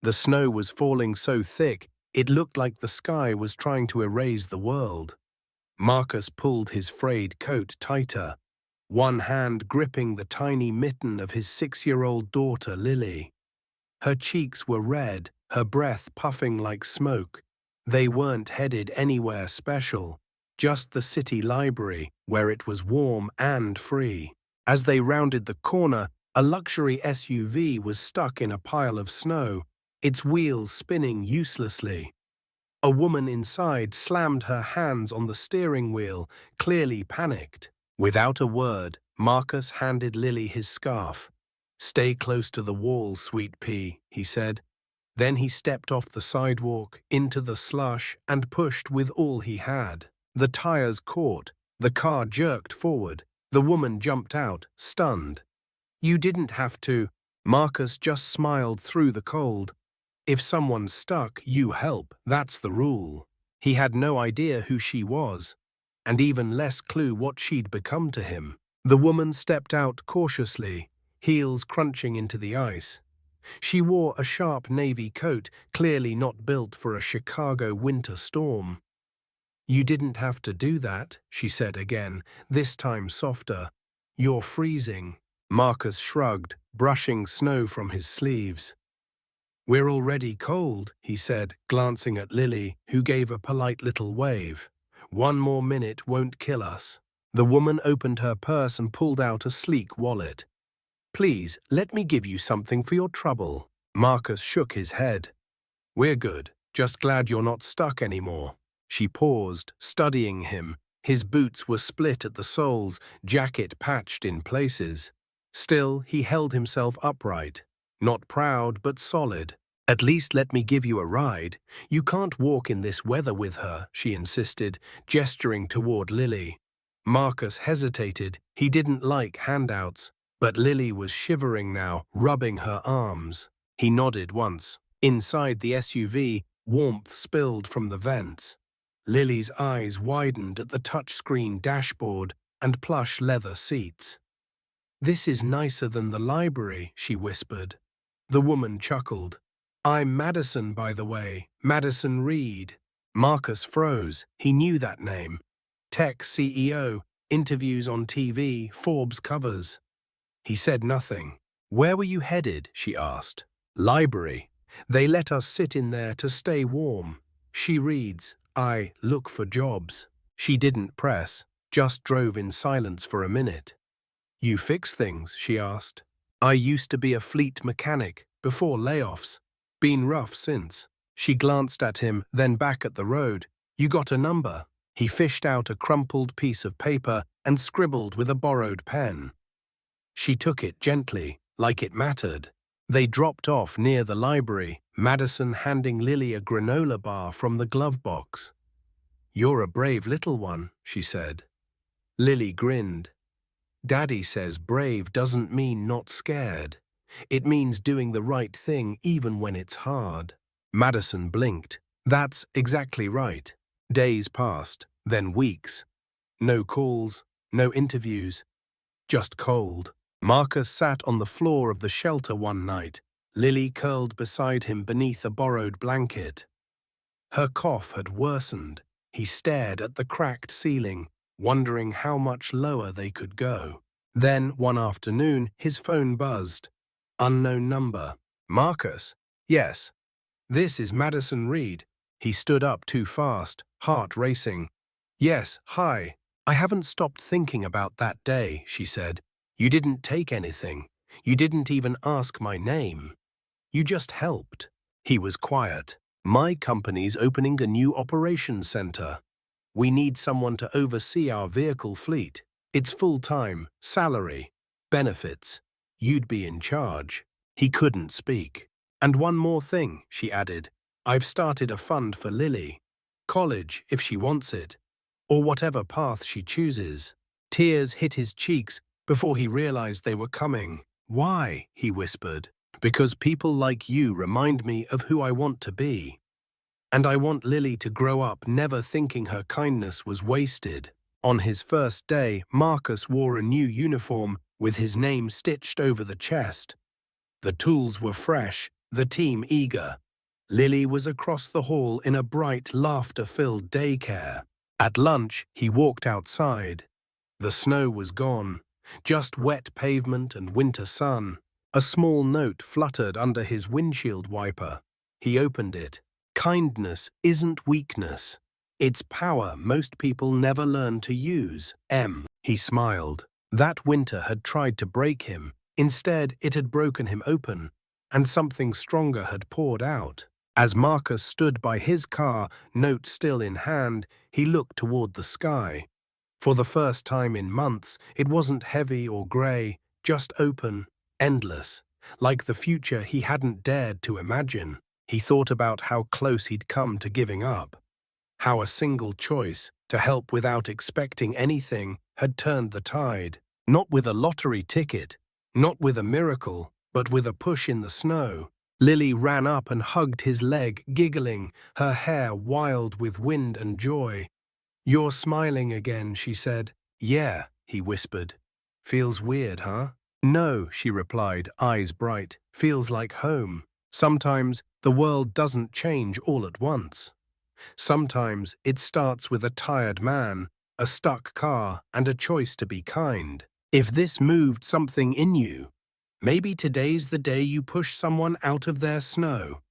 The snow was falling so thick, it looked like the sky was trying to erase the world. Marcus pulled his frayed coat tighter, one hand gripping the tiny mitten of his 6-year-old daughter, Lily. Her cheeks were red, her breath puffing like smoke. They weren't headed anywhere special, just the city library, where it was warm and free. As they rounded the corner, a luxury SUV was stuck in a pile of snow, its wheels spinning uselessly. A woman inside slammed her hands on the steering wheel, clearly panicked. Without a word, Marcus handed Lily his scarf. "Stay close to the wall, sweet pea," he said. Then he stepped off the sidewalk, into the slush, and pushed with all he had. The tires caught. The car jerked forward. The woman jumped out, stunned. "You didn't have to." Marcus just smiled through the cold. "If someone's stuck, you help. That's the rule." He had no idea who she was, and even less clue what she'd become to him. The woman stepped out cautiously, heels crunching into the ice. She wore a sharp navy coat, clearly not built for a Chicago winter storm. "You didn't have to do that," she said again, this time softer. "You're freezing." Marcus shrugged, brushing snow from his sleeves. "We're already cold," he said, glancing at Lily, who gave a polite little wave. "One more minute won't kill us." The woman opened her purse and pulled out a sleek wallet. "Please, let me give you something for your trouble." Marcus shook his head. "We're good, just glad you're not stuck anymore." She paused, studying him. His boots were split at the soles, jacket patched in places. Still, he held himself upright. Not proud, but solid. "At least let me give you a ride. You can't walk in this weather with her," she insisted, gesturing toward Lily. Marcus hesitated. He didn't like handouts. But Lily was shivering now, rubbing her arms. He nodded once. Inside the SUV, warmth spilled from the vents. Lily's eyes widened at the touchscreen dashboard and plush leather seats. "This is nicer than the library," she whispered. The woman chuckled. "I'm Madison, by the way, Madison Reed." Marcus froze. He knew that name. Tech CEO, interviews on TV, Forbes covers. He said nothing. "Where were you headed?" she asked. "Library. They let us sit in there to stay warm. She reads. I look for jobs." She didn't press, just drove in silence for a minute. "You fix things?" she asked. "I used to be a fleet mechanic, before layoffs. Been rough since." She glanced at him, then back at the road. "You got a number?" He fished out a crumpled piece of paper and scribbled with a borrowed pen. She took it gently, like it mattered. They dropped off near the library, Madison handing Lily a granola bar from the glove box. "You're a brave little one," she said. Lily grinned. "Daddy says brave doesn't mean not scared. It means doing the right thing even when it's hard." Madison blinked. "That's exactly right." Days passed, then weeks. No calls, no interviews, just cold. Marcus sat on the floor of the shelter one night, Lily curled beside him beneath a borrowed blanket. Her cough had worsened. He stared at the cracked ceiling, wondering how much lower they could go. Then, one afternoon, his phone buzzed. Unknown number. "Marcus?" "Yes." "This is Madison Reed." He stood up too fast, heart racing. "Yes, hi. I haven't stopped thinking about that day," she said. "You didn't take anything. You didn't even ask my name. You just helped." He was quiet. "My company's opening a new operations center. We need someone to oversee our vehicle fleet. It's full-time, salary, benefits. You'd be in charge." He couldn't speak. "And one more thing," she added. "I've started a fund for Lily. College, if she wants it. Or whatever path she chooses." Tears hit his cheeks before he realized they were coming. "Why?" he whispered. "Because people like you remind me of who I want to be. And I want Lily to grow up never thinking her kindness was wasted." On his first day, Marcus wore a new uniform with his name stitched over the chest. The tools were fresh, the team eager. Lily was across the hall in a bright, laughter-filled daycare. At lunch, he walked outside. The snow was gone, just wet pavement and winter sun. A small note fluttered under his windshield wiper. He opened it. Kindness isn't weakness. It's power most people never learn to use. He smiled. That winter had tried to break him. Instead, it had broken him open, and something stronger had poured out. As Marcus stood by his car, note still in hand, he looked toward the sky. For the first time in months, it wasn't heavy or grey, just open, endless, like the future he hadn't dared to imagine. He thought about how close he'd come to giving up, how a single choice, to help without expecting anything, had turned the tide. Not with a lottery ticket, not with a miracle, but with a push in the snow. Lily ran up and hugged his leg, giggling, her hair wild with wind and joy. "You're smiling again," she said. "Yeah," he whispered. "Feels weird, huh?" "No," she replied, eyes bright. "Feels like home. Sometimes the world doesn't change all at once. Sometimes it starts with a tired man, a stuck car, and a choice to be kind. If this moved something in you, maybe today's the day you push someone out of their snow."